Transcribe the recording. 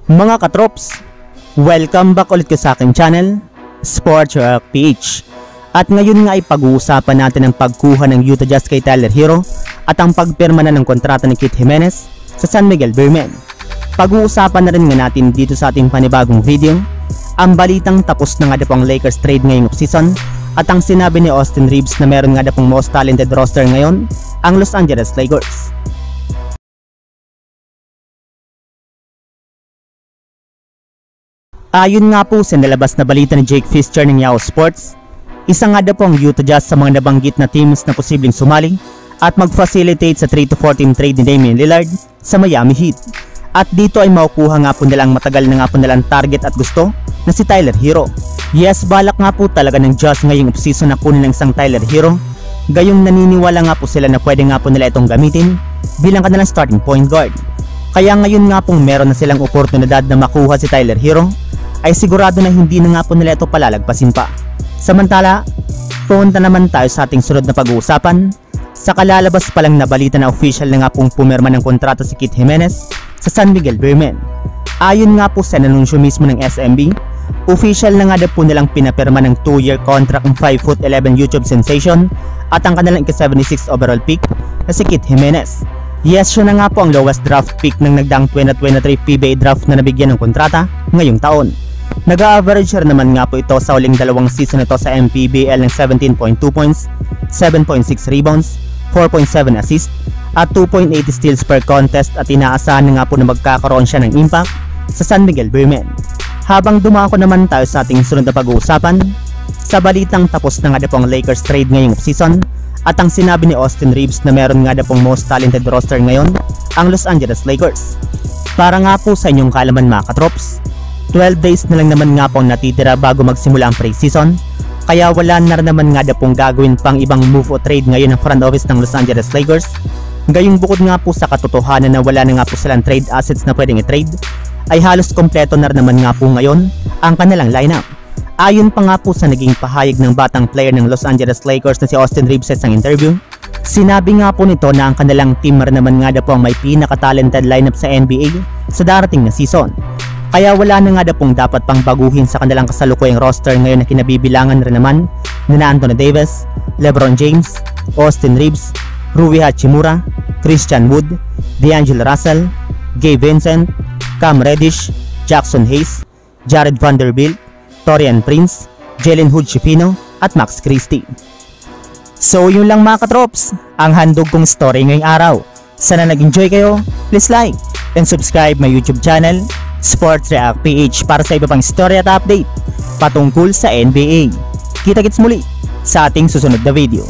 Mga katrops, welcome back ulit ko sa aking channel, Sports Rock PH. At ngayon nga ay pag-uusapan natin ang pagkuha ng Utah Jazz kay Tyler Herro at ang pagpirma na ng kontrata ni Keith Jimenez sa San Miguel Beermen. Pag-uusapan na rin nga natin dito sa ating panibagong video ang balitang tapos na nga daw ang Lakers trade ngayong offseason at ang sinabi ni Austin Reeves na meron nga daw most talented roster ngayon ang Los Angeles Lakers. Ayon nga po sa nalabas na balita ni Jake Fischer ng Yahoo Sports, isa nga daw po ang Utah Jazz sa mga nabanggit na teams na posibleng sumali at mag-facilitate sa 3-4 team trade ni Damian Lillard sa Miami Heat. At dito ay makukuha nga po nilang matagal na nga po nilang target at gusto na si Tyler Herro. Yes, balak nga po talaga ng Jazz ngayong offseason na kunin ng isang Tyler Herro. Gayong naniniwala nga po sila na pwede nga po nila itong gamitin bilang kanilang starting point guard. Kaya ngayon nga pong meron na silang oportunidad na makuha si Tyler Herro, ay sigurado na hindi na nga po nila ito palalagpasin pa. Samantala, punta naman tayo sa ating sunod na pag-uusapan. Sa kalalabas pa lang na balita na official na nga pong pumirma ng kontrata si Keith Jimenez sa San Miguel Beermen. Ayon nga po sa nanunsyo mismo ng SMB, official na nga daw po nilang pinapirma ng 2-year contract ang 5'11" YouTube sensation at ang kanilang ika-76 overall pick na si Keith Jimenez. Yes, siya na nga po ang lowest draft pick ng nagdaang 2023 PBA draft na nabigyan ng kontrata ngayong taon. Nag-average naman nga po ito sa huling dalawang season nito sa MPBL ng 17.2 points, 7.6 rebounds, 4.7 assists, at 2.8 steals per contest at inaasahan na nga po na magkakaroon siya ng impact sa San Miguel Beermen. Habang dumako naman tayo sa ating sunod na pag-uusapan, sa balitang tapos na nga daw ang Lakers trade ngayong offseason at ang sinabi ni Austin Reeves na meron nga daw most talented roster ngayon ang Los Angeles Lakers. Para nga po sa inyong kaalaman mga katrops, 12 days na lang naman nga po ang natitira bago magsimula ang pre-season, kaya wala na naman nga daw pong gagawin pang ibang move o trade ngayon ng front office ng Los Angeles Lakers. Gayong bukod nga po sa katotohanan na wala na nga po silang trade assets na pwedeng i-trade, ay halos kompleto na naman nga po ngayon ang kanilang lineup. Ayon pa nga po sa naging pahayag ng batang player ng Los Angeles Lakers na si Austin Reeves sa isang interview, sinabi nga po nito na ang kanilang team naman nga daw po ang may pinaka-talented lineup sa NBA sa darating na season. Kaya wala na nga daw pong dapat pang baguhin sa kanilang kasalukuyang roster ngayon na kinabibilangan rin naman na Anthony Davis, LeBron James, Austin Reeves, Rui Hachimura, Christian Wood, D'Angelo Russell, Gabe Vincent, Cam Reddish, Jackson Hayes, Jared Vanderbilt, Taurean Prince, Jalen Hood-Schifino at Max Christie. So yun lang mga katrops, ang handog kong story ngayong araw. Sana nag-enjoy kayo, please like and subscribe my YouTube channel, Sports React PH, para sa iba pang story at update patungkol sa NBA. Kita-kits muli sa ating susunod na video.